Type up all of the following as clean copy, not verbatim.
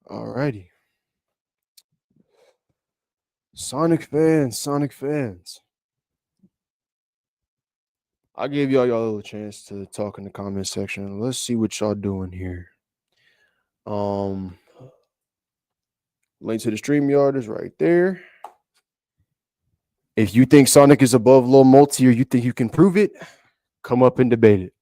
Alrighty. Sonic fans. I gave y'all a little chance to talk in the comment section. Let's see what y'all doing here. Um, link to the StreamYard is right there. If you think Sonic is above Lil Multi or you think you can prove it, come up and debate it.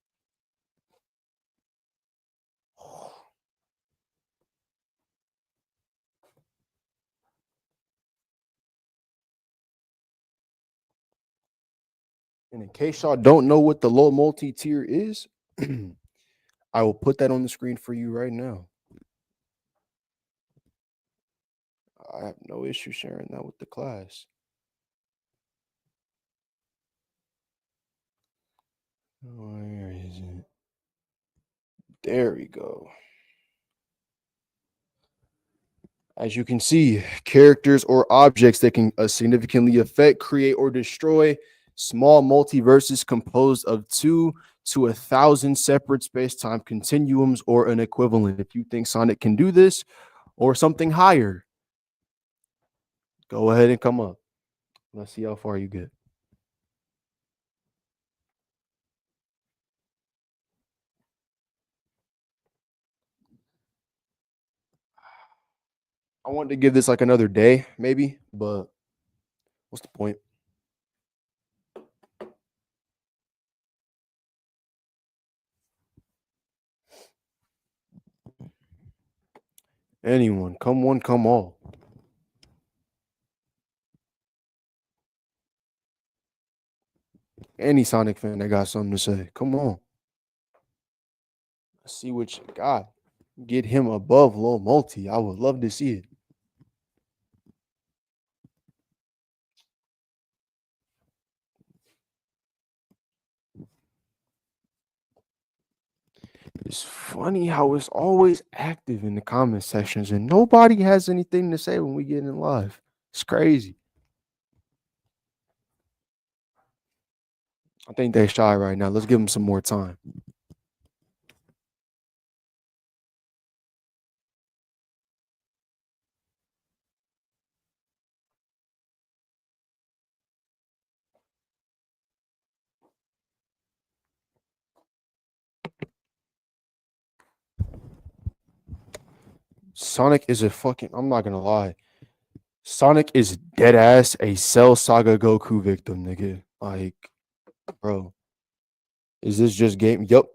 And in case y'all don't know what the low multi tier is, I will put that on the screen for you right now. I have no issue sharing that with the class. Where is it? There we go. As you can see, characters or objects that can significantly affect, create, or destroy small multiverses composed of 2 to 1,000 separate space-time continuums or an equivalent. If you think Sonic can do this or something higher, go ahead and come up. Let's see how far you get. I wanted to give this like another day, maybe, but what's the point? Anyone, come one, come all. Any Sonic fan that got something to say, come on. Let's see what you got. Get him above low multi. I would love to see it. It's funny how it's always active in the comment sections and nobody has anything to say when we get in live. It's crazy. I think they're shy right now. Let's give them some more time. Sonic is a fucking, I'm not gonna lie. Sonic is dead ass a Cell Saga Goku victim, nigga. Like, bro. Is this just game? Yup.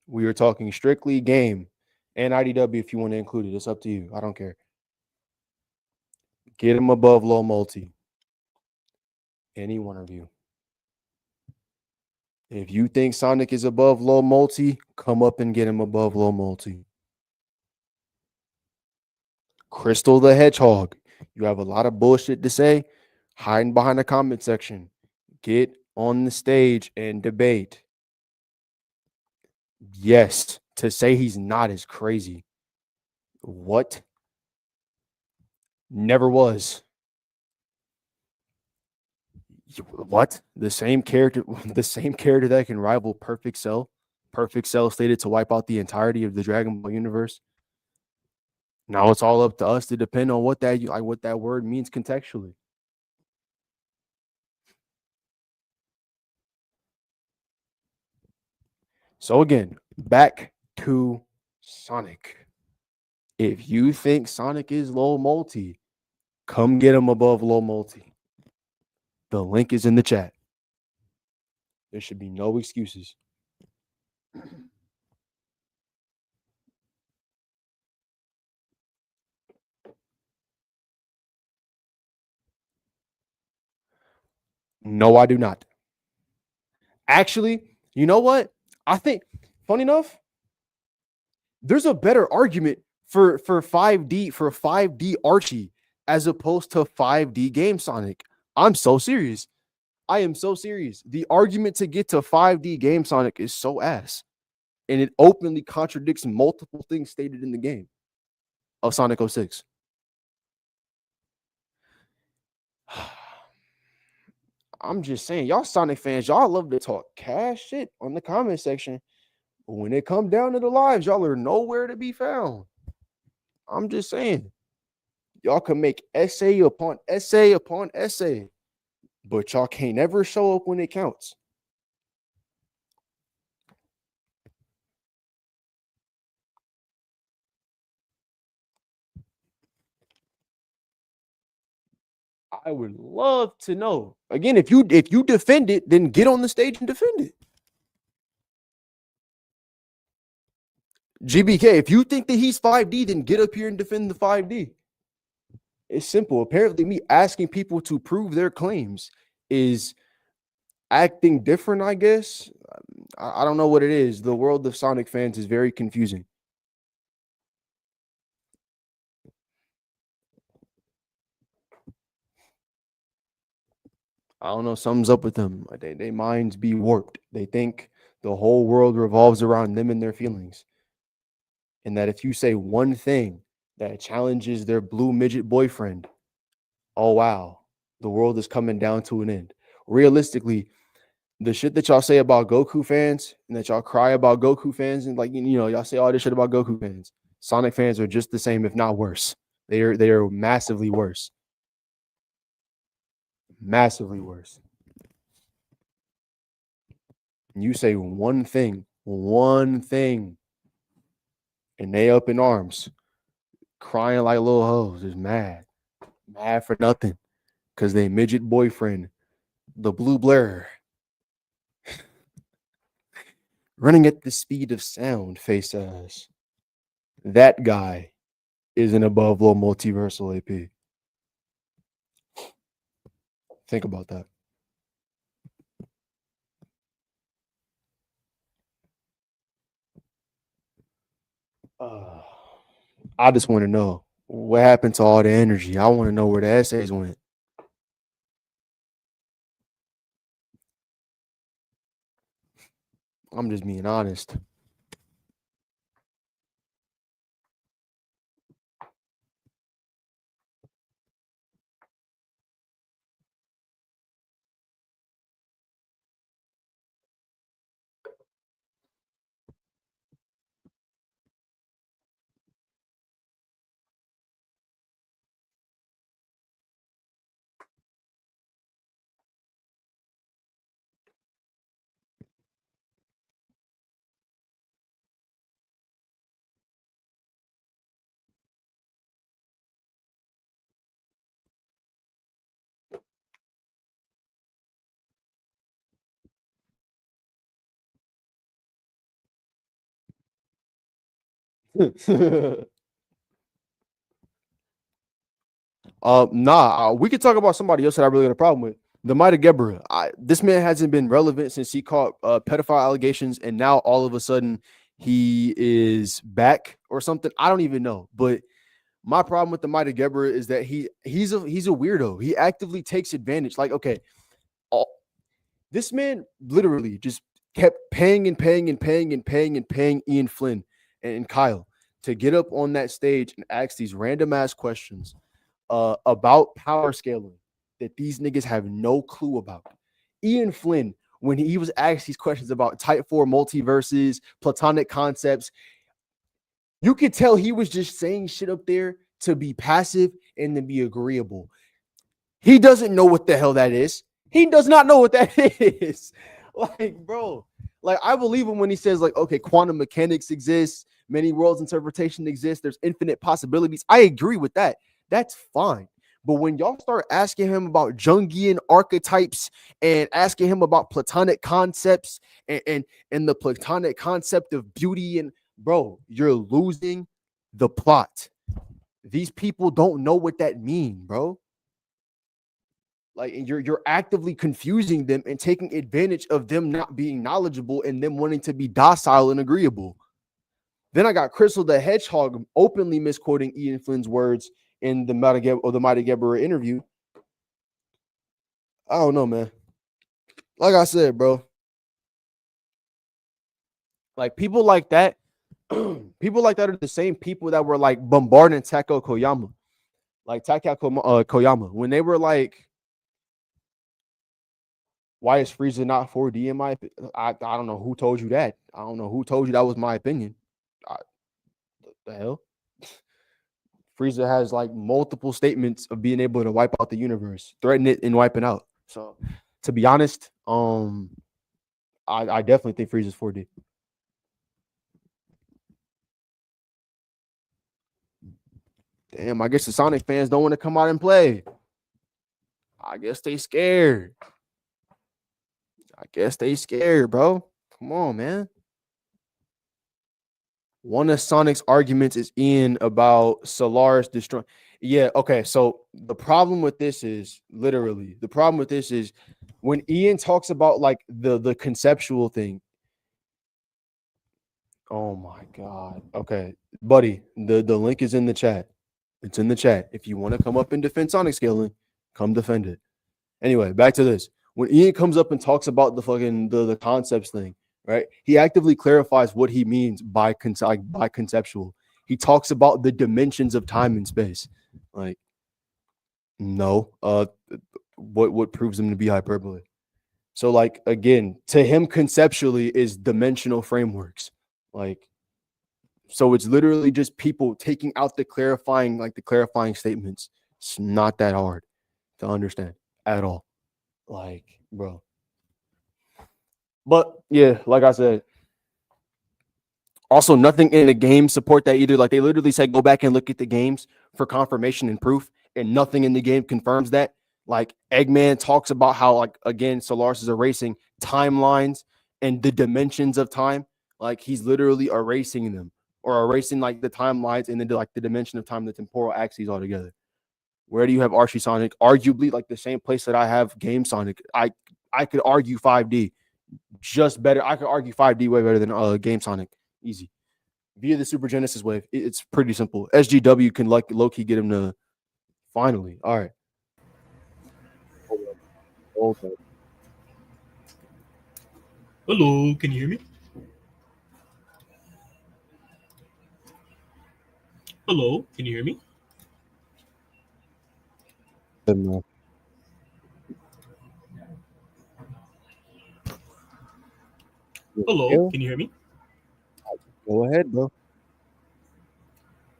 We are talking strictly game and IDW if you want to include it. It's up to you. I don't care. Get him above low multi. Any one of you. If you think Sonic is above low multi, come up and get him above low multi. Crystal the Hedgehog. You have a lot of bullshit to say. Hiding behind the comment section. Get on the stage and debate. Yes, to say he's not is crazy. What? Never was. What? The same character that can rival Perfect Cell. Perfect Cell stated to wipe out the entirety of the Dragon Ball universe. Now it's all up to us to depend on what that word means contextually. So again, back to Sonic. If you think Sonic is low multi, come get him above low multi. The link is in the chat. There should be no excuses. No, I do not. Actually, you know what? I think, funny enough, there's a better argument for 5D Archie as opposed to 5D Game Sonic. I'm so serious. I am so serious. The argument to get to 5D Game Sonic is so ass. And it openly contradicts multiple things stated in the game of Sonic 06. I'm just saying, y'all Sonic fans, y'all love to talk cash shit on the comment section. But when it come down to the lives, y'all are nowhere to be found. I'm just saying. Y'all can make essay upon essay upon essay, but y'all can't ever show up when it counts. I would love to know. Again, if you defend it, then get on the stage and defend it. GBK, if you think that he's 5D, then get up here and defend the 5D. It's simple. Apparently, me asking people to prove their claims is acting different, I guess. I don't know what it is. The world of Sonic fans is very confusing. I don't know. Something's up with them. They minds be warped. They think the whole world revolves around them and their feelings. And that if you say one thing that challenges their blue midget boyfriend, oh wow, the world is coming down to an end. Realistically, the shit that y'all say about Goku fans and that y'all cry about Goku fans and like y'all say all this shit about Goku fans. Sonic fans are just the same, if not worse. They are massively worse. Massively worse. And you say one thing, and they up in arms, crying like little hoes, just mad for nothing, because they midget boyfriend, the blue blur, running at the speed of sound, face ass. That guy is an above low multiversal AP. Think about that. I just want to know what happened to all the energy. I want to know where the essays went. I'm just being honest. We could talk about somebody else that I really had a problem with. The Mighty Gebra. This man hasn't been relevant since he caught pedophile allegations, and now all of a sudden he is back or something. I don't even know. But my problem with the Mighty Gebra is that he's a weirdo. He actively takes advantage. Like, okay, this man literally just kept paying Ian Flynn and Kyle to get up on that stage and ask these random ass questions about power scaling that these niggas have no clue about. Ian Flynn, when he was asked these questions about Type 4 multiverses, platonic concepts, you could tell he was just saying shit up there to be passive and to be agreeable. He doesn't know what the hell that is. He does not know what that is. Like, bro, like I believe him when he says, like, okay, quantum mechanics exists, many worlds interpretation exists, there's infinite possibilities. I agree with that. That's fine. But when y'all start asking him about Jungian archetypes and asking him about platonic concepts and the platonic concept of beauty, and bro, you're losing the plot. These people don't know what that means, bro. Like you're actively confusing them and taking advantage of them not being knowledgeable and them wanting to be docile and agreeable. Then I got Crystal the Hedgehog openly misquoting Ian Flynn's words in the Mighty Gebra interview. I don't know, man. Like I said, bro. Like people like that, people like that are the same people that were like bombarding Tako Koyama. Like Taka Koyama. When they were like, why is Frieza not 4D in my opinion? I don't know who told you that. I don't know who told you that was my opinion. The hell? Frieza has like multiple statements of being able to wipe out the universe, threaten it, and wipe it out. So, to be honest, I definitely think Frieza's 4D. Damn, I guess the Sonic fans don't want to come out and play. I guess they scared. Bro. Come on, man. One of Sonic's arguments is Ian about Solaris destroying. Yeah, okay. So the problem with this is when Ian talks about like the conceptual thing. Oh my god. Okay, buddy. The link is in the chat. It's in the chat. If you want to come up and defend Sonic scaling, come defend it. Anyway, back to this. When Ian comes up and talks about the fucking the concepts thing, right? He actively clarifies what he means by conceptual. He talks about the dimensions of time and space. Like, no, what proves them to be hyperbole? So, like, again, to him, conceptually is dimensional frameworks. Like, so it's literally just people taking out the clarifying statements. It's not that hard to understand at all. Like, bro. But yeah, like I said, also nothing in the game support that either. Like, they literally said, go back and look at the games for confirmation and proof, and nothing in the game confirms that. Like, Eggman talks about how, like, again, Solaris is erasing timelines and the dimensions of time. Like, he's literally erasing them, or erasing like the timelines and then like the dimension of time, the temporal axes altogether. Where do you have Archie Sonic? Arguably, like the same place that I have Game Sonic. I could argue 5D just better. I could argue 5D way better than Game Sonic. Easy. Via the Super Genesis wave. It's pretty simple. SGW can like low-key get him to finally. All right. Okay. Hello, can you hear me? Hello, can you hear me? Hello, can you hear me? Go ahead, bro.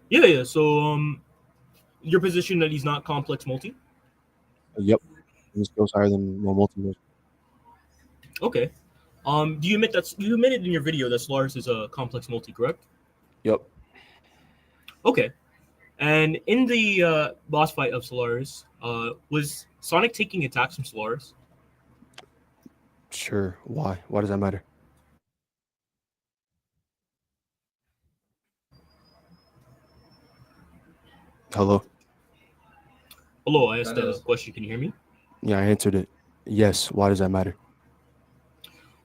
Yeah. So, your position that he's not complex multi? Yep. He goes higher than multi. Okay. Do you admitted in your video that Solaris is a complex multi, correct? Yep. Okay. And in the boss fight of Solaris, was Sonic taking attacks from Solaris? Sure. Why? Why does that matter? Hello? Hello, I asked a question. Can you hear me? Yeah, I answered it. Yes. Why does that matter?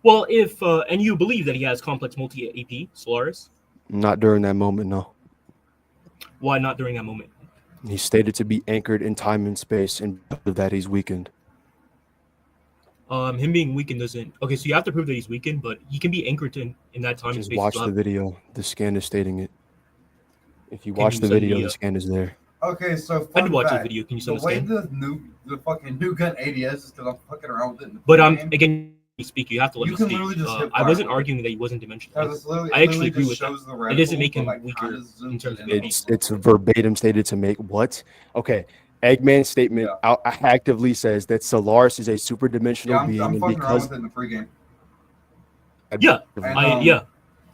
Well, if and you believe that he has complex multi AP, Solaris? Not during that moment, no. Why not during that moment? He's stated to be anchored in time and space, and because of that, he's weakened. Him being weakened doesn't. Okay, so you have to prove that he's weakened, but he can be anchored in that time and Just space. watch the video. The scan is stating it. If you watch the video, the scan is there. Okay, so I did watch the video. Can you send the scan? The fucking new gun ADS is because I'm fucking around with it. But again, speak. You have to let me speak. Just I wasn't arguing that he wasn't dimensional. I actually agree with that. It doesn't make him weaker in terms of it's verbatim stated to make what? Okay. Eggman's statement actively says that Solaris is a super dimensional being, I'm and because with it in the pregame.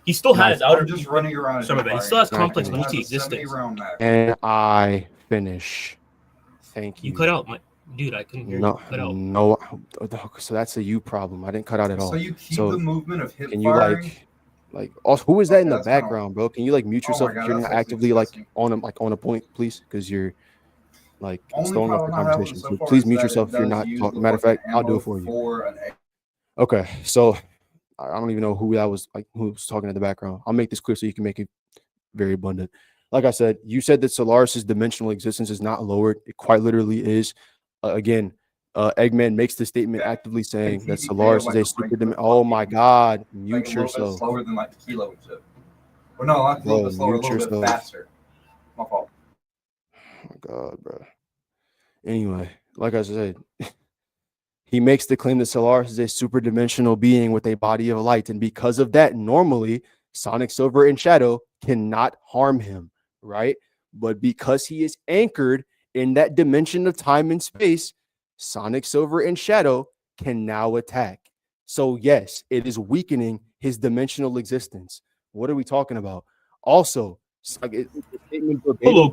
He still has outer. Just running around. Sorry, he still has complex multi-existence. And I finish. Thank you. You cut out, dude. I couldn't hear you. Cut out. No. So that's a you problem. I didn't cut out at all. So you keep the movement of hip can you firing? like also, who is that in the background, bro? Can you like mute yourself if you're not actively like on a point, please? Because you're like throwing off the conversation. So please mute yourself if you're not talking. Matter of fact, I'll do it for you. Okay, so I don't even know who was talking in the background. I'll make this clear so you can make it very abundant. Like I said, you said that Solaris's dimensional existence is not lowered. It quite literally is. Again, Eggman makes the statement actively saying that Solaris is a super dimension. Oh my God, mute yourself. Slower than like the kilo and shit. Or no, not a little bit slower, a little bit faster. My fault. Oh my God, bro. Anyway, like I said, he makes the claim that Solaris is a super dimensional being with a body of light, and because of that, normally Sonic, Silver, and Shadow cannot harm him, right? But because he is anchored in that dimension of time and space, Sonic, Silver, and Shadow can now attack. So yes, it is weakening his dimensional existence. What are we talking about? Also, Hello.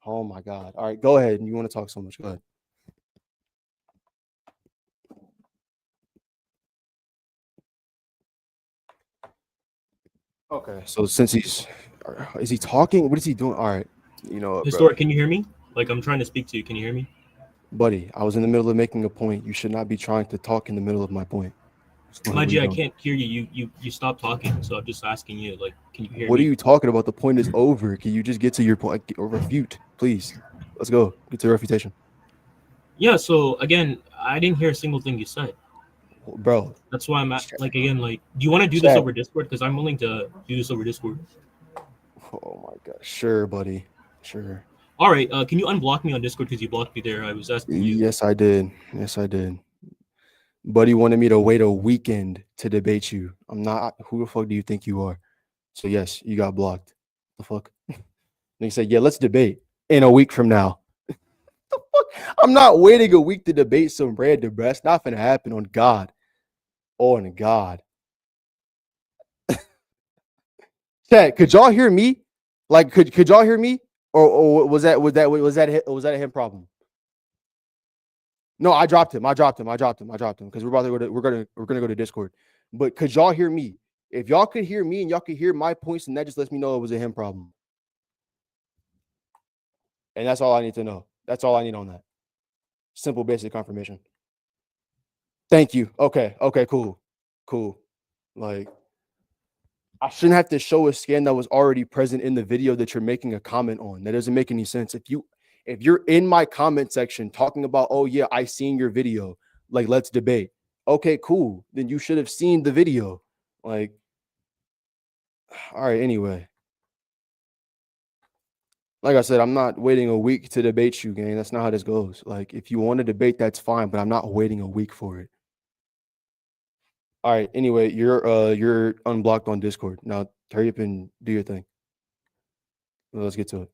oh my God. All right, go ahead. You want to talk so much? Go ahead. Okay. So since is he talking? What is he doing? All right. You know what, bro? Historic, can you hear me? Like, I'm trying to speak to you. Can you hear me? Buddy, I was in the middle of making a point. You should not be trying to talk in the middle of my point. Mind you, I can't hear you. You stopped talking, so I'm just asking you, like, can you hear What me? are you talking about? The point is over. Can you just get to your point or refute, please? Let's go. Get to refutation. Yeah, so again, I didn't hear a single thing you said. Bro. That's why I'm at, like, again, like, do you want to do this over Discord? Because I'm willing to do this over Discord. Oh my God. Sure, buddy. Sure. All right. Can you unblock me on Discord because you blocked me there? I was asking you. Yes, I did. Yes, I did. Buddy wanted me to wait a weekend to debate you. I'm not. Who the fuck do you think you are? So yes, you got blocked. The fuck? And he said, yeah, let's debate in a week from now. The fuck? I'm not waiting a week to debate some random, bro. That's not gonna happen on God. On God. Chat, could y'all hear me? Like, could y'all hear me? Or was that a him problem? No, I dropped him because we're gonna go to Discord. But could y'all hear me? If y'all could hear me and y'all could hear my points, and that just lets me know it was a him problem. And that's all I need to know. That's all I need on that. Simple, basic confirmation. Thank you. Okay, cool. Like, I shouldn't have to show a scan that was already present in the video that you're making a comment on. That doesn't make any sense. If you're in my comment section talking about, oh yeah, I seen your video, like, let's debate. Okay, cool. Then you should have seen the video. Like, all right, anyway. Like I said, I'm not waiting a week to debate you, gang. That's not how this goes. Like, if you want to debate, that's fine, but I'm not waiting a week for it. All right, anyway, you're unblocked on Discord. Now hurry up and do your thing. Let's get to it.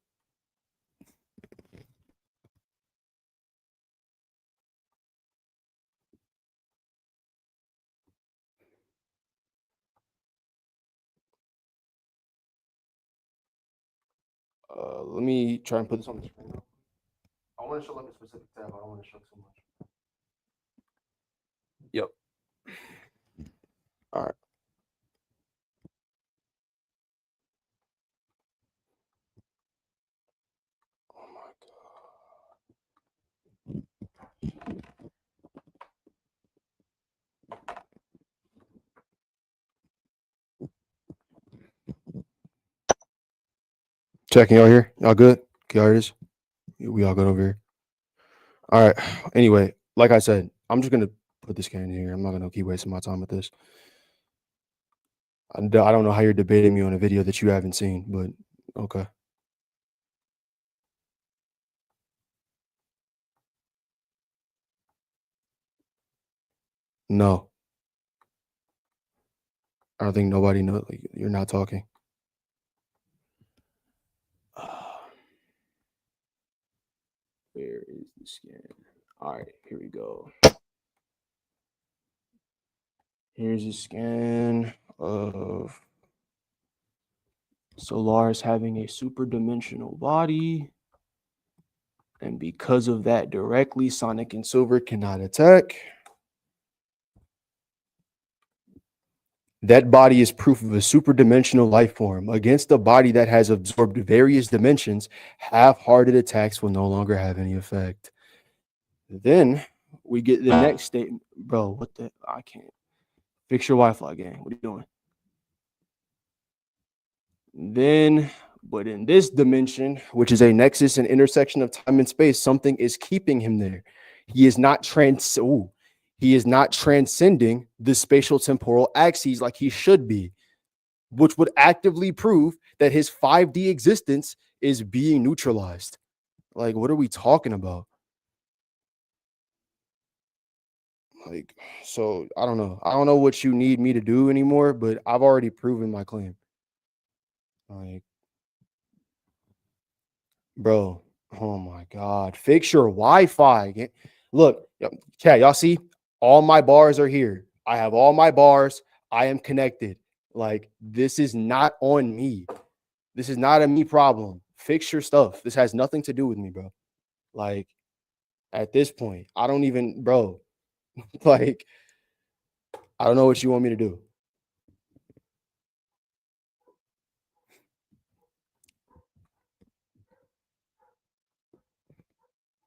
Let me try and put this on the screen. I want to show like a specific tab. I don't want to show so much. Yep. All right. Oh my God. Checking y'all here. Y'all good? Okay, y'all hear this? We all good over here. All right. Anyway, like I said, I'm just gonna put this can in here. I'm not gonna keep wasting my time with this. I don't know how you're debating me on a video that you haven't seen, but okay. No. I don't think nobody knows. Like, you're not talking. Where is the scan? All right, here we go. Here's a scan of Solaris having a super dimensional body. And because of that, directly, Sonic and Silver cannot attack. That body is proof of a super dimensional life form. Against a body that has absorbed various dimensions, half-hearted attacks will no longer have any effect. Then we get the next statement. Bro, what the? I can't. Fix your Wi-Fi, gang. What are you doing? Then, but in this dimension, which is a nexus and intersection of time and space, something is keeping him there. He is not transcending the spatial temporal axes like he should be, which would actively prove that his 5D existence is being neutralized. Like, what are we talking about? Like, so I don't know. I don't know what you need me to do anymore, but I've already proven my claim. Like, bro. Oh my god. Fix your Wi-Fi. Look, chat, y'all see? All my bars are here. I have all my bars. I am connected. Like, this is not on me. This is not a me problem. Fix your stuff. This has nothing to do with me, bro. Like, at this point, I don't even, bro. Like, I don't know what you want me to do.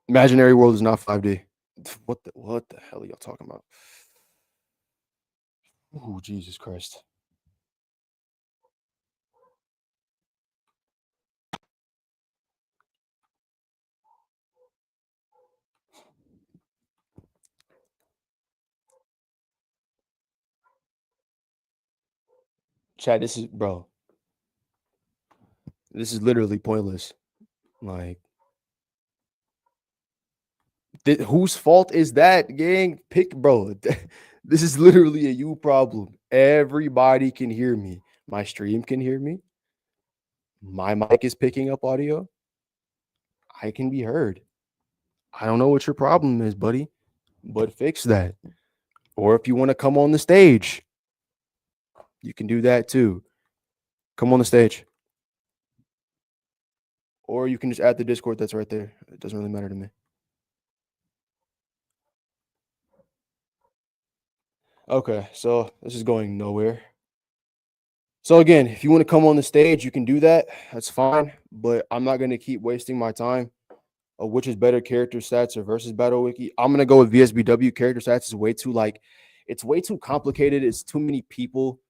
Imaginary world is not 5D. What the hell are y'all talking about? Oh, Jesus Christ. Chad, this is, bro. This is literally pointless. Like, whose fault is that, gang? Pick, bro. This is literally a you problem. Everybody can hear me. My stream can hear me. My mic is picking up audio. I can be heard. I don't know what your problem is, buddy, but fix that. Or if you want to come on the stage, you can do that too. Come on the stage. Or you can just add the Discord that's right there. It doesn't really matter to me. Okay, so this is going nowhere. So again, if you want to come on the stage, you can do that. That's fine. But I'm not going to keep wasting my time of which is better, character stats or versus battle wiki. I'm going to go with VSBW. Character stats is way too, like, it's way too complicated. It's too many people.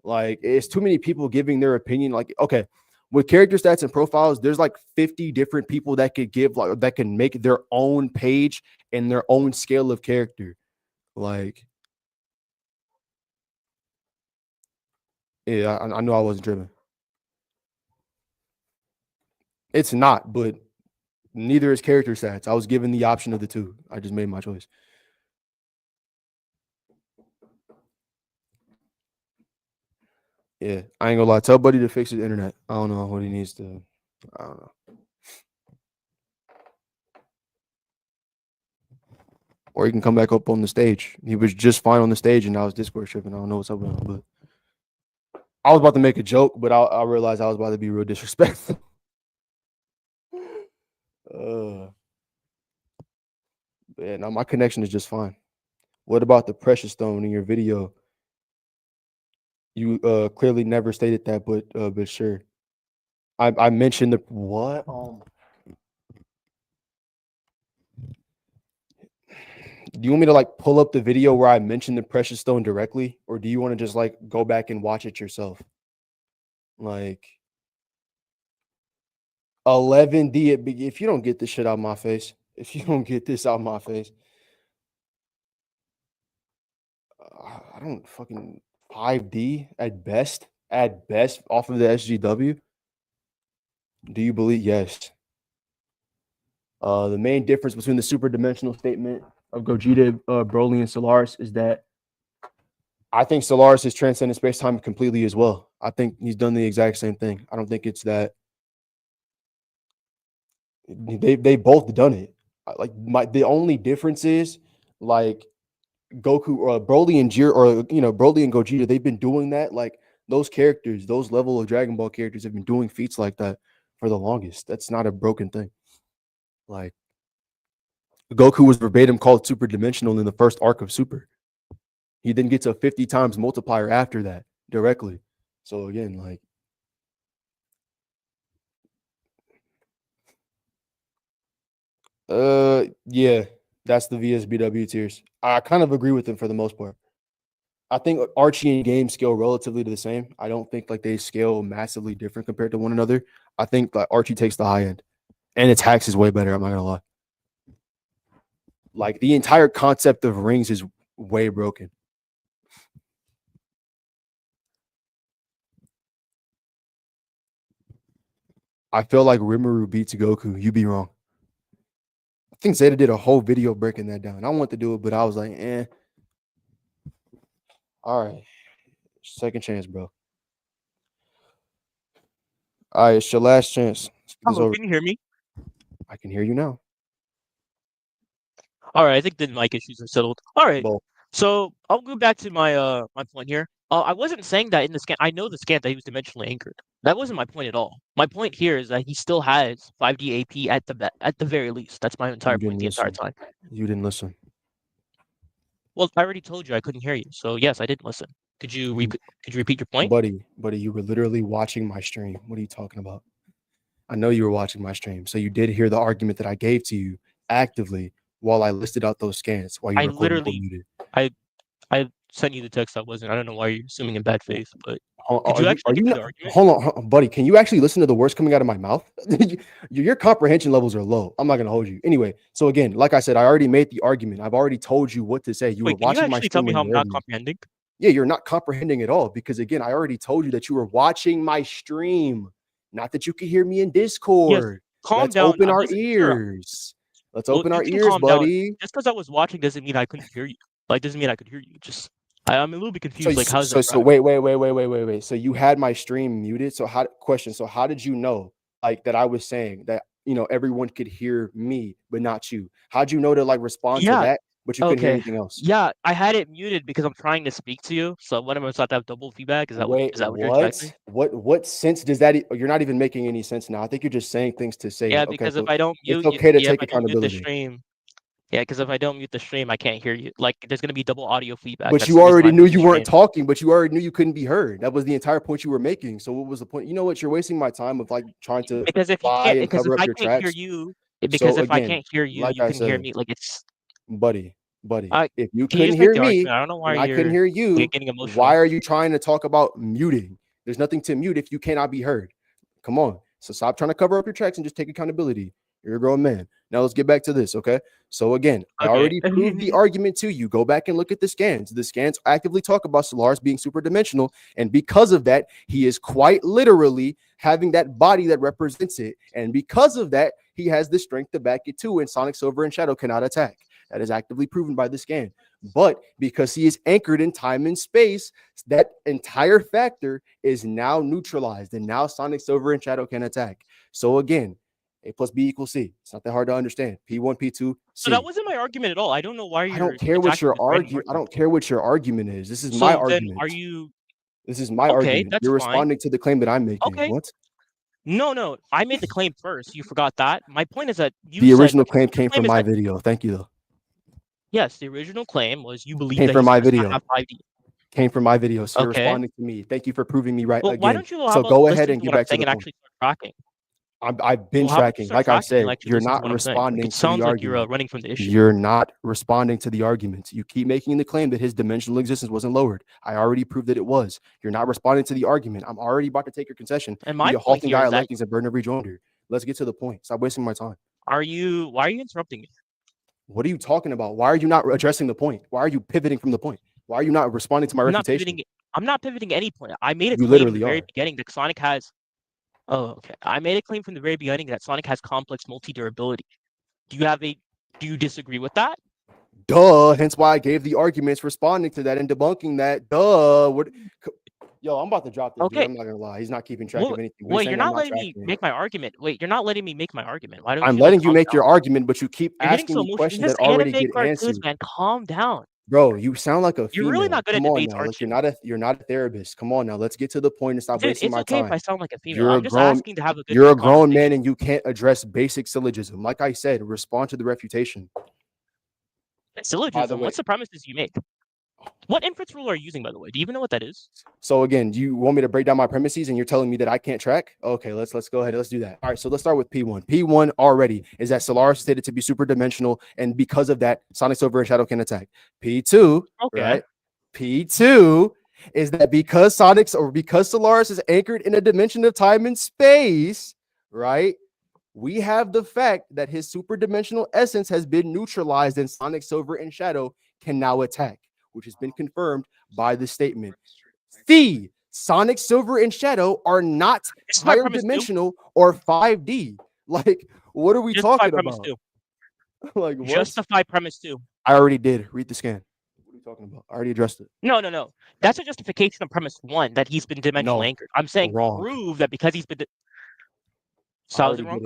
Like, it's too many people giving their opinion. Like, okay, with character stats and profiles, there's like 50 different people that could give, like, that can make their own page and their own scale of character. Like, yeah, I know I wasn't tripping. It's not, but neither is character stats. I was given the option of the two. I just made my choice. Yeah, I ain't gonna lie. Tell Buddy to fix his internet. I don't know what he needs to. I don't know. Or he can come back up on the stage. He was just fine on the stage, and now his Discord tripping. I don't know what's up with him, but I was about to make a joke, but I realized I was about to be real disrespectful. Yeah, now my connection is just fine. What about the precious stone in your video? You clearly never stated that, but sure. I mentioned the what? Do you want me to like pull up the video where I mentioned the precious stone directly, or do you want to just like go back and watch it yourself? Like 11D. If you don't get this shit out of my face, if you don't get this out of my face, I don't fucking 5D at best. At best, off of the SGW. Do you believe? Yes. The main difference between the super dimensional statement of Gogeta, Broly, and Solaris is that I think Solaris has transcended space time completely as well. I think he's done the exact same thing. I don't think it's that they both done it. Like the only difference is like Goku or Broly and Broly and Gogeta. They've been doing that. Like those characters, those level of Dragon Ball characters have been doing feats like that for the longest. That's not a broken thing. Like Goku was verbatim called super dimensional in the first arc of Super. He then gets a 50 times multiplier after that directly. So again, like yeah, that's the VSBW tiers. I kind of agree with them for the most part. I think Archie and Game scale relatively to the same. I don't think like they scale massively different compared to one another. I think like Archie takes the high end, and its hacks is way better. I'm not gonna lie. Like the entire concept of rings is way broken. I feel like Rimuru beats Goku. You be wrong. I think Zeta did a whole video breaking that down. I want to do it, but I was like, all right. Second chance, bro. All right, it's your last chance. Hello, can you hear me? I can hear you now. All right, I think the mic issues are settled. All right, Well, so I'll go back to my my point here. I wasn't saying that in the scan. I know the scan that he was dimensionally anchored. That wasn't my point at all. My point here is that he still has 5D AP at the very least. That's my entire you point didn't the entire listen. time. You didn't listen. Well, I already told you I couldn't hear you, so yes, I didn't listen. Could you repeat your point? Buddy, you were literally watching my stream. What are you talking about? I know you were watching my stream. So you did hear the argument that I gave to you actively while I listed out those scans while you I were quote unquote literally, muted. I sent you the text. I wasn't. I don't know why you're assuming in bad faith, but Are could you you, actually are get you to not, the argument? hold on, buddy. Can you actually listen to the words coming out of my mouth? Your comprehension levels are low. I'm not going to hold you. Anyway, so again, like I said, I already made the argument. I've already told you what to say. You were Wait, can you watching my actually tell stream me when how you I'm not heard me. comprehending? Yeah, you're not comprehending at all because, again, I already told you that you were watching my stream, not that you could hear me in Yes, Discord. calm Let's down. open I'm our listening to your. ears. Let's Well, open you our can ears, calm down. buddy. Just because I was watching doesn't mean I couldn't hear you. Like, doesn't mean I could hear you. Just, I'm a little bit confused. Like, how is that? So wait. So you had my stream muted. So how did you know like that I was saying that everyone could hear me but not you? How'd you know to like respond to Yeah. that, but you couldn't hear Okay. anything else? Yeah, I had it muted because I'm trying to speak to you. So whenever it's not to have double feedback, is that what you're expecting? What sense does that? You're not even making any sense now. I think you're just saying things to say Yeah, it. Okay, because so if I don't mute, it's okay to yeah, if take I don't mute the accountability. stream, yeah, because if I don't mute the stream, I can't hear you. Like, there's gonna be double audio feedback. But That's you the reason why already I knew mute the you weren't stream. talking, but you already knew you couldn't be heard. That was the entire point you were making. So what was the point? You know what? You're wasting my time with like trying to Because if you lie can't, and because cover if up I your can't hear tracks. you, So because if I again, can't hear you, like you I can hear said, me. Like, it's. buddy, if you Can you couldn't just make hear the me argument? I don't know why and I couldn't you're hear you, getting emotional. why are you trying to talk about muting? There's nothing to mute if you cannot be heard. Come on. So stop trying to cover up your tracks and just take accountability. You're a grown man. Now let's get back to this, okay? So again, I Okay. already proved the argument to you. Go back and look at the scans. The scans actively talk about Solaris being super dimensional, and because of that, he is quite literally having that body that represents it. And because of that, he has the strength to back it too, and Sonic, Silver, and Shadow cannot attack. That is actively proven by the scan. But because he is anchored in time and space, that entire factor is now neutralized, and now Sonic, Silver, and Shadow can attack. So again, A plus B equals C. It's not that hard to understand. P1, P2, C. So that wasn't my argument at all. I don't know why I you're don't care what your argument. I don't care what your argument is. This is So my then argument. are you This is my okay? argument. That's You're fine. responding to the claim that I'm making. Okay. What? No. I made the claim first. You forgot that. My point is that you The said original the claim came claim from is my that video. Thank you, though. yes, the original claim was you believe Came that from he's my does not video. have 5D. Came from my video. So you're Okay. responding to me. Thank you for proving me right Well, why again. don't you So go ahead listen and to get what I'm back to saying the and point. actually start tracking? I've been Well, how about you tracking. start Like I tracking and said, actually you're listen to not what I'm saying? Like, responding it to the sounds like you're argument. running from the issue. You're not responding to the argument. You keep making the claim that his dimensional existence wasn't lowered. I already proved that it was. You're not responding to the argument. I'm already about to take your concession. And my Be a point halting here is that dialectics and burden of rejoinder. Let's get to the point. Stop wasting my time. why are you interrupting me? What are you talking about? Why are you not addressing the point? Why are you pivoting from the point? Why are you not responding to my refutation? I'm not pivoting any point. I made a You claim literally from the very are. beginning that Sonic has. Oh, okay. I made a claim from the very beginning that Sonic has complex multi-durability. Do you disagree with that? Duh. Hence why I gave the arguments responding to that and debunking that. Duh. What? Yo, I'm about to drop this dude. Okay. I'm not gonna lie. He's not keeping track of anything. Wait, you're not letting me make my argument. Wait, you're not letting me make my argument. Why don't you? I'm letting you make your argument, but you keep asking me questions that already get answered. Man, calm down. Bro, you sound like a female. You're really not good at debates, aren't you? You're not a therapist. Come on now, let's get to the point and stop wasting my time. It's okay if I sound like a female. You're I'm just asking to have a good You're a grown conversation. man and you can't address basic syllogism. Like I said, respond to the refutation. Syllogism? What's the premises you make? What inference rule are you using, by the way? Do you even know what that is? So again, do you want me to break down my premises and you're telling me that I can't track? Okay, let's go ahead. Let's do that. All right, so let's start with P1. P1 already is that Solaris is stated to be super dimensional, and because of that, Sonic, Silver, and Shadow can attack. P2, okay. Right? P2 is that because Solaris is anchored in a dimension of time and space, right? We have the fact that his super dimensional essence has been neutralized and Sonic, Silver, and Shadow can now attack, which has been confirmed by the statement. C, Sonic, Silver, and Shadow are not higher dimensional or 5D. Like, what are we talking about? Like, what? Justify premise 2. I already did. Read the scan. What are you talking about? I already addressed it. No. That's a justification of premise 1 that he's been dimensionally anchored. I'm saying wrong. Prove that because he's been. So I was wrong?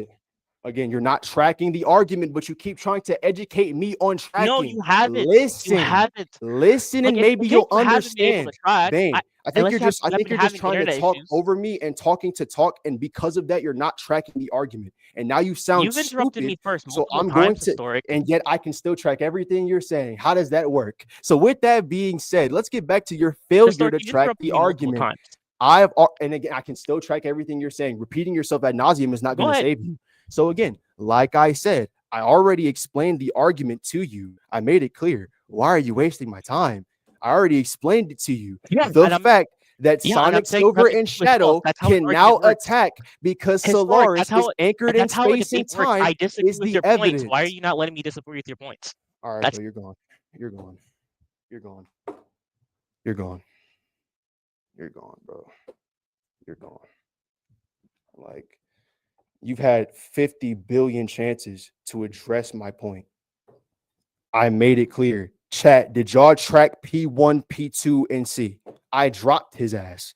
Again, you're not tracking the argument, but you keep trying to educate me on tracking. No, you haven't. Listen, You haven't. listen, Like, and maybe if you'll you haven't been able understand. to track, Bane, I think unless you're you have just, I think been you're just having trying to internet talk issues. over me and talking to talk, and because of that, you're not tracking the argument, and now you sound You've interrupted stupid. me first So multiple I'm going times, to, Historic. and yet I can still track everything you're saying. How does that work? So with that being said, let's get back to your failure Historic, to you've track interrupted the me multiple argument. times. And again, I can still track everything you're saying. Repeating yourself ad nauseum is not Go going to ahead. save you. So again, like I said, I already explained the argument to you. I made it clear. Why are you wasting my time? I already explained it to you. Yeah, The and I'm fact that yeah, and I'm Sonic, saying Silver, nothing and to myself. Shadow That's how can an now argument works. attack because Historic, Solaris is anchored in that's how a space and debate works. time I disagree is with the your evidence. points. Why are you not letting me disagree with your points? All right, That's bro, you're gone. You're gone. You're gone. You're gone. You're gone, bro. You're gone. Like, you've had 50 billion chances to address my point. I made it clear. Chat, did y'all track P1, P2, and C? I dropped his ass.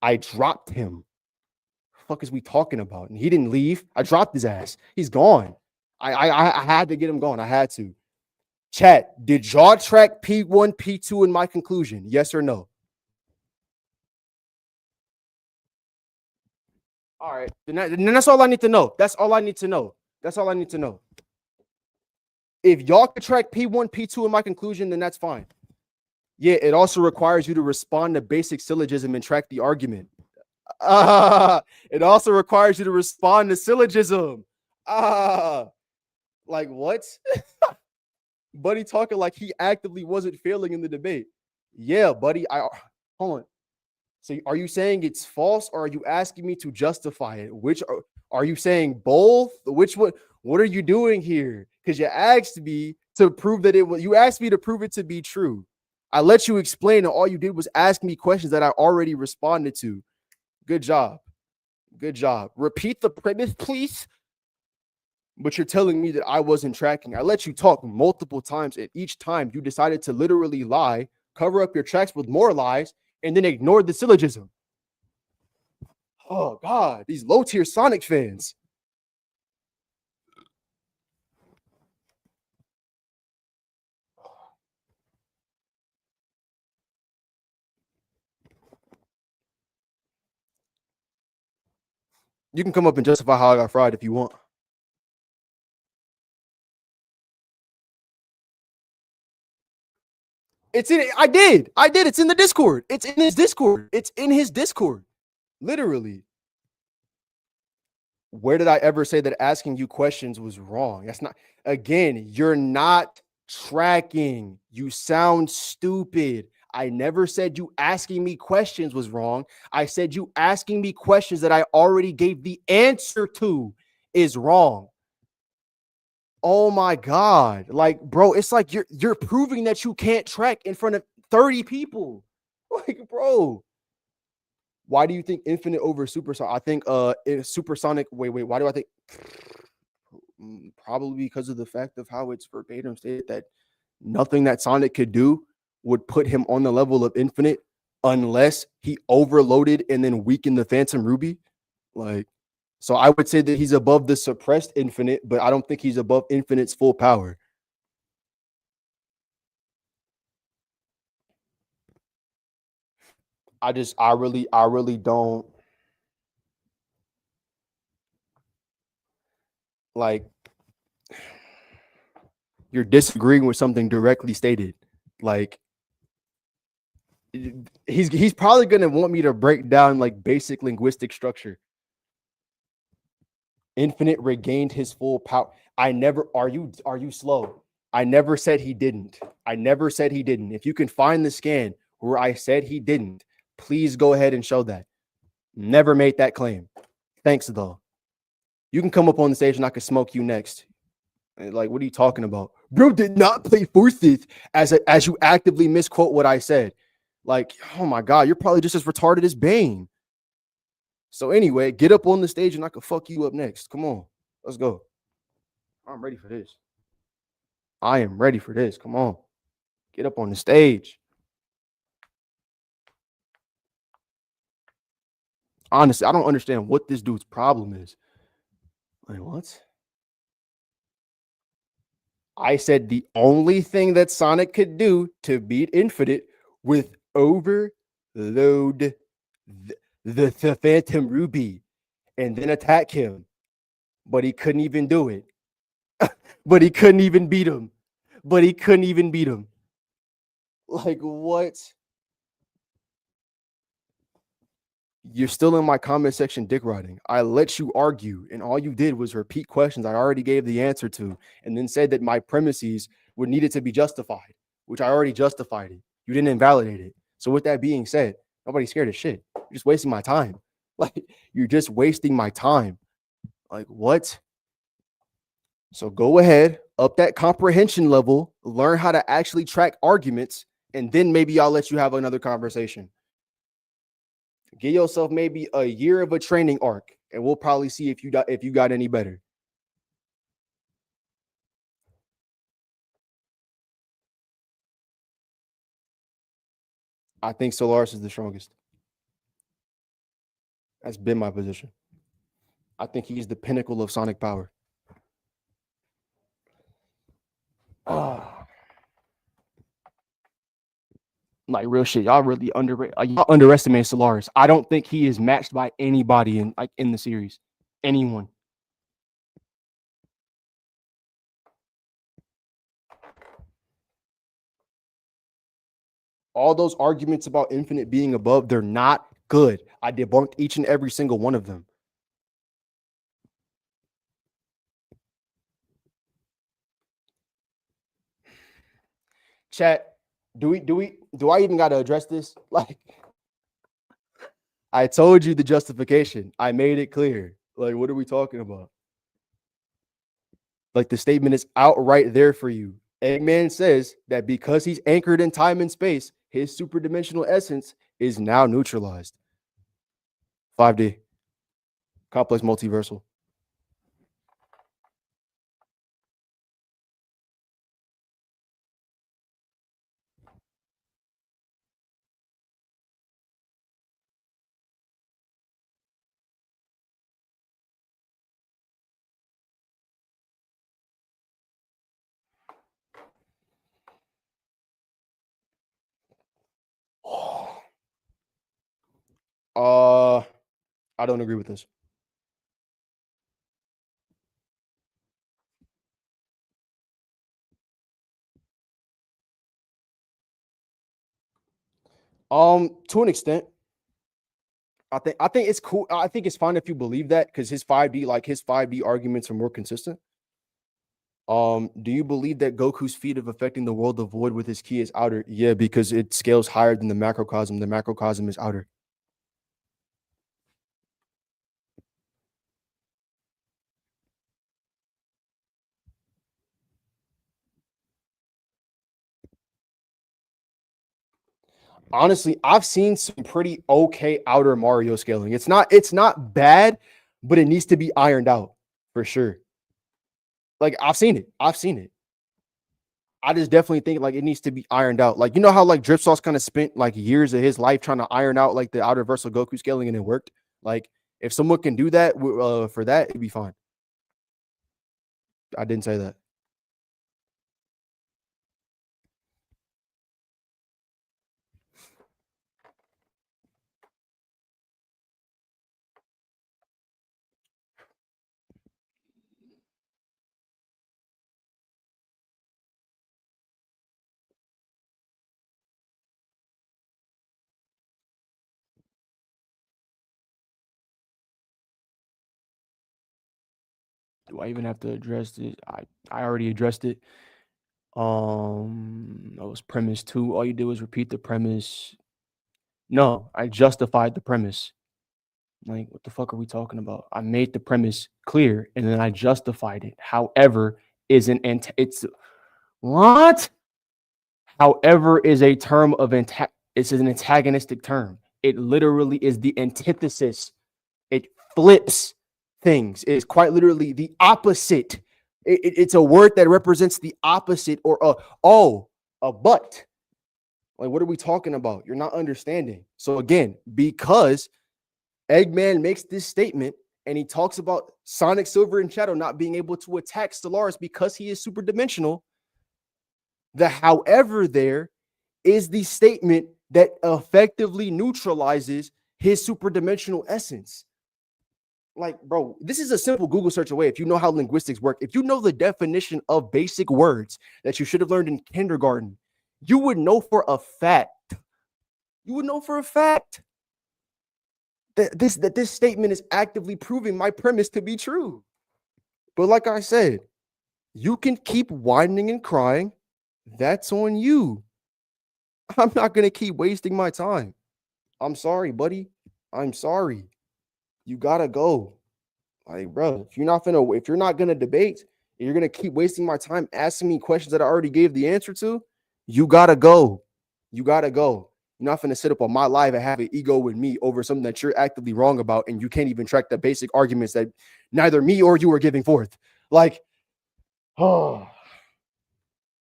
I dropped him. What the fuck is we talking about? And he didn't leave. I dropped his ass. He's gone. I had to get him gone. I had to. Chat, did y'all track P1, P2 in my conclusion? Yes or no? All right. Then that's all I need to know. That's all I need to know. That's all I need to know. If y'all could track P1, P2 in my conclusion, then that's fine. Yeah, it also requires you to respond to basic syllogism and track the argument. It also requires you to respond to syllogism. Like what? Buddy talking like he actively wasn't failing in the debate. Yeah, buddy. Hold on. So are you saying it's false, or are you asking me to justify it? Which are you saying both? Which one? What are you doing here? Because you asked me to prove that it was. You asked me to prove it to be true. I let you explain, and all you did was ask me questions that I already responded to. Good job. Good job. Repeat the premise, please. But you're telling me that I wasn't tracking. I let you talk multiple times, and each time you decided to literally lie, cover up your tracks with more lies, and then ignore the syllogism. Oh, God, these low-tier Sonic fans. You can come up and justify how I got fried if you want. It's in it. I did. It's in the Discord. It's in his Discord. It's in his Discord. Literally. Where did I ever say that asking you questions was wrong? That's not. Again, you're not tracking. You sound stupid. I never said you asking me questions was wrong. I said you asking me questions that I already gave the answer to is wrong. Oh my God. Like, bro, it's like you're proving that you can't track in front of 30 people. Like, bro. Why do you think infinite over supersonic? I think supersonic. Wait. Why do I think? Probably because of the fact of how it's verbatim stated that nothing that Sonic could do would put him on the level of infinite unless he overloaded and then weakened the Phantom Ruby. Like, so I would say that he's above the suppressed infinite, but I don't think he's above infinite's full power. I really don't like. You're disagreeing with something directly stated. Like, he's probably gonna want me to break down like basic linguistic structure. Infinite regained his full power. I never. Are you slow? I never said he didn't. I never said he didn't. If you can find the scan where I said he didn't, please go ahead and show that. Never made that claim. Thanks, though. You can come up on the stage and I can smoke you next. Like, what are you talking about? Bro did not play forces as you actively misquote what I said. Like, oh my God, you're probably just as retarded as Bane. So anyway, get up on the stage and I can fuck you up next. Come on, let's go. I'm ready for this. I am ready for this. Come on, get up on the stage. Honestly, I don't understand what this dude's problem is. Like, what? I said the only thing that Sonic could do to beat Infinite with overload the Phantom Ruby and then attack him. But he couldn't even do it. But he couldn't even beat him. Like, what? You're still in my comment section dick riding. I let you argue, and all you did was repeat questions I already gave the answer to, and then said that my premises were needed to be justified, which I already justified it. You didn't invalidate it. So with that being said, nobody's scared of shit. You're just wasting my time. Like, you're just wasting my time. Like, what? So go ahead, up that comprehension level, learn how to actually track arguments, and then maybe I'll let you have another conversation. Give yourself maybe a year of a training arc, and we'll probably see if you got any better. I think Solaris is the strongest. That's been my position. I think he's the pinnacle of Sonic power. Like, real shit. Y'all really y'all underestimate Solaris. I don't think he is matched by anybody in the series. Anyone. All those arguments about Infinite being above, they're not good. I debunked each and every single one of them. Chat, do I even got to address this? Like, I told you the justification. I made it clear. Like, what are we talking about? Like, the statement is outright there for you. Eggman says that because he's anchored in time and space, his superdimensional essence is now neutralized. 5D. Complex multiversal. I don't agree with this. To an extent. I think it's cool. I think it's fine if you believe that because his 5D arguments are more consistent. Do you believe that Goku's feat of affecting the world of void with his ki is outer? Yeah, because it scales higher than the macrocosm. The macrocosm is outer. Honestly, I've seen some pretty okay outer Mario scaling. It's not bad, but it needs to be ironed out for sure. Like, I've seen it. I just definitely think like it needs to be ironed out. Like, you know how like Drip Sauce kind of spent like years of his life trying to iron out like the outer versal Goku scaling and it worked. Like, if someone can do that for that, it'd be fine. I didn't say that. Do I even have to address it? I already addressed it. That was premise 2. All you did was repeat the premise. No, I justified the premise. Like, what the fuck are we talking about? I made the premise clear and then I justified it. However, is a term of it's an antagonistic term. It literally is the antithesis. It flips things. It is quite literally the opposite. It's a word that represents the opposite or a but. Like, what are we talking about? You're not understanding. So again, because Eggman makes this statement and he talks about Sonic, Silver, and Shadow not being able to attack Solaris because he is super dimensional. The however there is the statement that effectively neutralizes his super dimensional essence. Like, bro, this is a simple Google search away. If you know how linguistics work, if you know the definition of basic words that you should have learned in kindergarten, you would know for a fact. You would know for a fact that this statement is actively proving my premise to be true. But like I said, you can keep whining and crying. That's on you. I'm not going to keep wasting my time. I'm sorry, buddy. I'm sorry. You got to go. Like, bro, if you're not going to debate, you're going to keep wasting my time asking me questions that I already gave the answer to, you got to go. You got to go. You're not going to sit up on my live and have an ego with me over something that you're actively wrong about, and you can't even track the basic arguments that neither me or you are giving forth. Like, oh,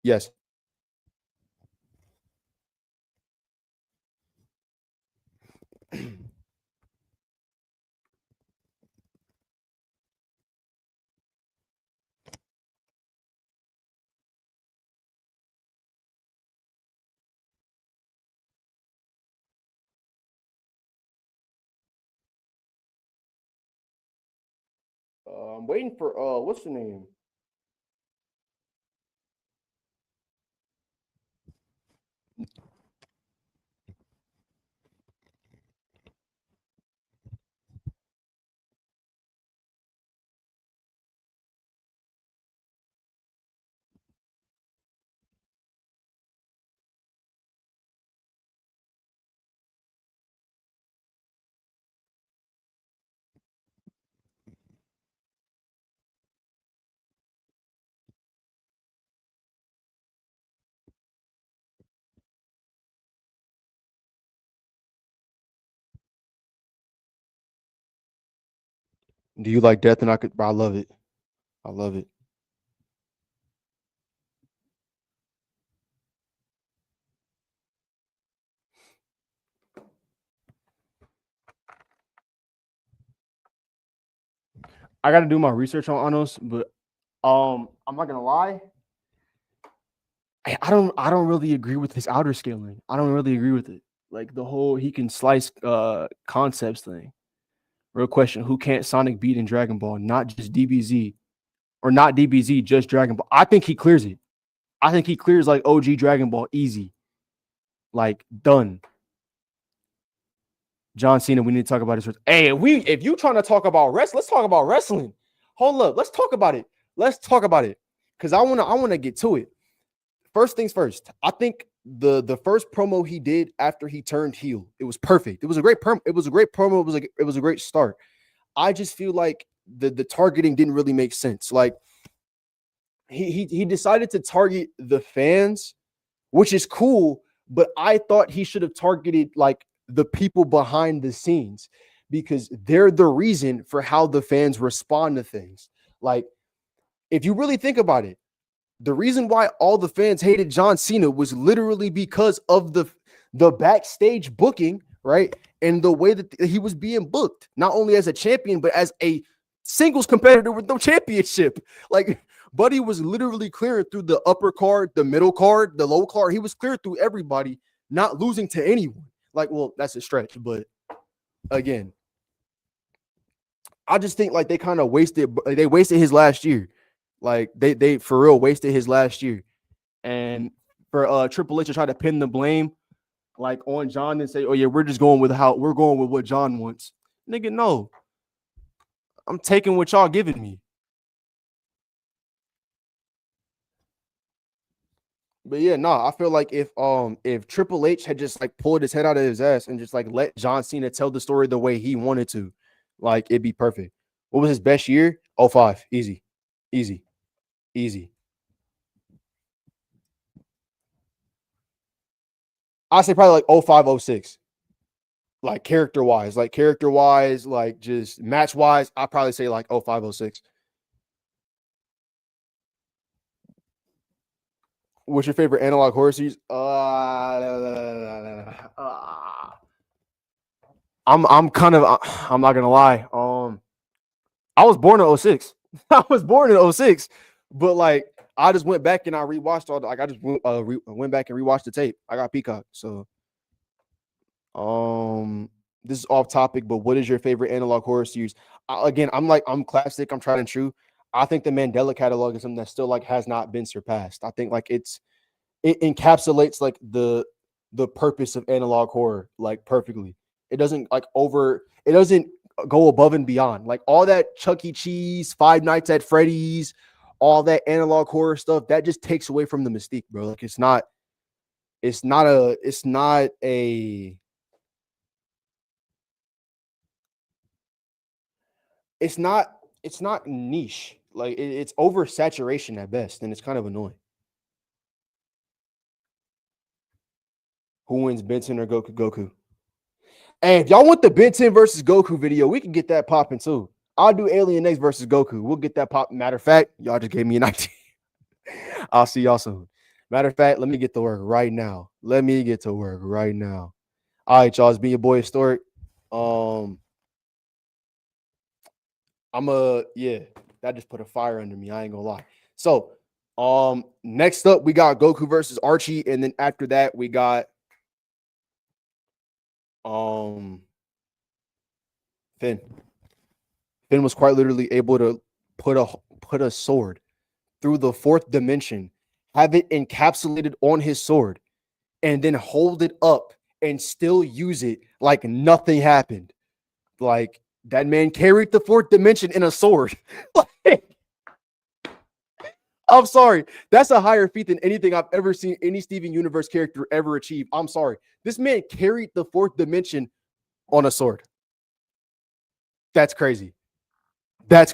yes. I'm waiting for what's the name? Do you like death? And I love it. I love it. I got to do my research on Anos, but I'm not gonna lie. I don't really agree with his outer scaling. I don't really agree with it. Like the whole he can slice concepts thing. Real question: who can't Sonic beat in Dragon Ball? Not just DBZ or not DBZ, just Dragon Ball. I think he clears it. I think he clears like OG Dragon Ball easy. Like done. John Cena, we need to talk about this. Hey, if you trying to talk about wrestling, let's talk about wrestling. Hold up, let's talk about it. Let's talk about it. Because I wanna get to it. First things first, I think the first promo he did after he turned heel, it was perfect. It was a great promo. It was a great start. I just feel like the targeting didn't really make sense. Like he decided to target the fans, which is cool, but I thought he should have targeted like the people behind the scenes because they're the reason for how the fans respond to things. Like if you really think about it, the reason why all the fans hated John Cena was literally because of the backstage booking, right? And the way that he was being booked, not only as a champion, but as a singles competitor with no championship. Like, Buddy was literally clearing through the upper card, the middle card, the low card. He was clearing through everybody, not losing to anyone. Like, well, that's a stretch, but again, I just think like they kind of wasted his last year. Like they for real wasted his last year. And for Triple H to try to pin the blame like on John and say, "Oh yeah, we're going with what John wants." Nigga, no. I'm taking what y'all giving me. But yeah, no, I feel like if Triple H had just like pulled his head out of his ass and just like let John Cena tell the story the way he wanted to, like it'd be perfect. What was his best year? 05. Easy. Easy. Easy. I say probably like 05, 06. Like character wise, like just match wise, I'd probably say like 05, 06. What's your favorite analog horror series? I'm not gonna lie. I was born in 06. I was born in 06. But like I just went back and I rewatched all the, like I just went back and rewatched the tape. I got Peacock. So this is off topic, but what is your favorite analog horror series? Again, I'm classic, I'm tried and true. I think the Mandela catalog is something that still like has not been surpassed. I think like it encapsulates like the purpose of analog horror like perfectly. It doesn't go above and beyond. Like all that Chuck E. Cheese, Five Nights at Freddy's, all that analog horror stuff, that just takes away from the mystique, bro. Like it's not niche. Like it's oversaturation at best, and it's kind of annoying. Who wins, Benson or Goku? Hey, if y'all want the Benson versus Goku video, we can get that popping too. I'll do Alien X versus Goku. We'll get that popping. Matter of fact, y'all just gave me an idea. I'll see y'all soon. Matter of fact, let me get to work right now. All right, y'all. It's been your boy Historic. That just put a fire under me. I ain't gonna lie. So, next up we got Goku versus Archie, and then after that we got Finn. Finn was quite literally able to put a sword through the fourth dimension, have it encapsulated on his sword, and then hold it up and still use it like nothing happened. Like that man carried the fourth dimension in a sword. I'm sorry. That's a higher feat than anything I've ever seen any Steven Universe character ever achieve. I'm sorry. This man carried the fourth dimension on a sword. That's crazy. I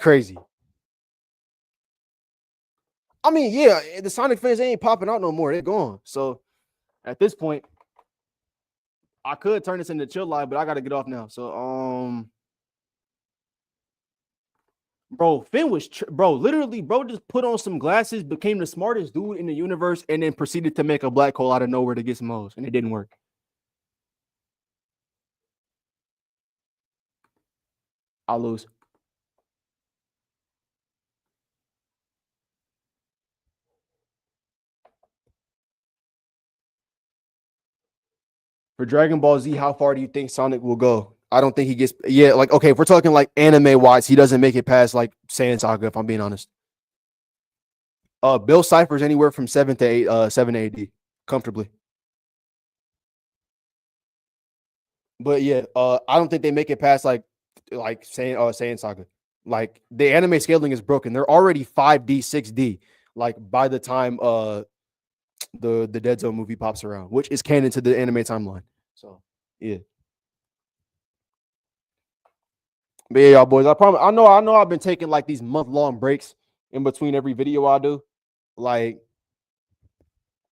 mean, yeah, the Sonic fans, they ain't popping out no more. They're gone. So at this point, I could turn this into chill live, but I got to get off now. So, bro, Finn was, literally, bro, just put on some glasses, became the smartest dude in the universe, and then proceeded to make a black hole out of nowhere to get some hoes, and it didn't work. I'll lose. For Dragon Ball Z, how far do you think Sonic will go? I don't think he gets. Yeah, like okay, if we're talking like anime wise, he doesn't make it past like Saiyan Saga. If I'm being honest, Bill Cipher's anywhere from 7 to 8, 7 AD comfortably. But yeah, I don't think they make it past like Saiyan Saga. Like the anime scaling is broken. They're already 5D, 6D. Like by the time the Dead Zone movie pops around, which is canon to the anime timeline. So yeah. But yeah, y'all boys, I promise. I know I've been taking like these month-long breaks in between every video I do. Like,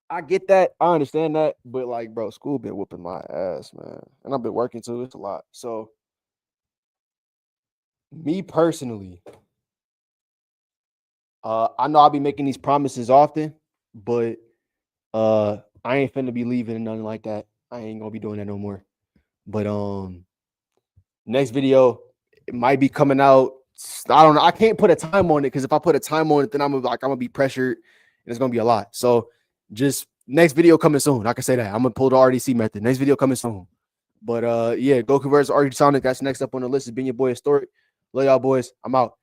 I get that, I understand that, but like, bro, school been whooping my ass, man, and I've been working too. It's a lot. So, me personally, I know I'll be making these promises often, but I ain't finna be leaving and nothing like that. I ain't gonna be doing that no more. But next video, it might be coming out. I don't know. I can't put a time on it because if I put a time on it, then I'm gonna be pressured and it's gonna be a lot. So just next video coming soon. I can say that. I'm gonna pull the RDC method. Next video coming soon. But yeah, Goku versus Archie Sonic. That's next up on the list. It's been your boy Historic. Love y'all boys. I'm out.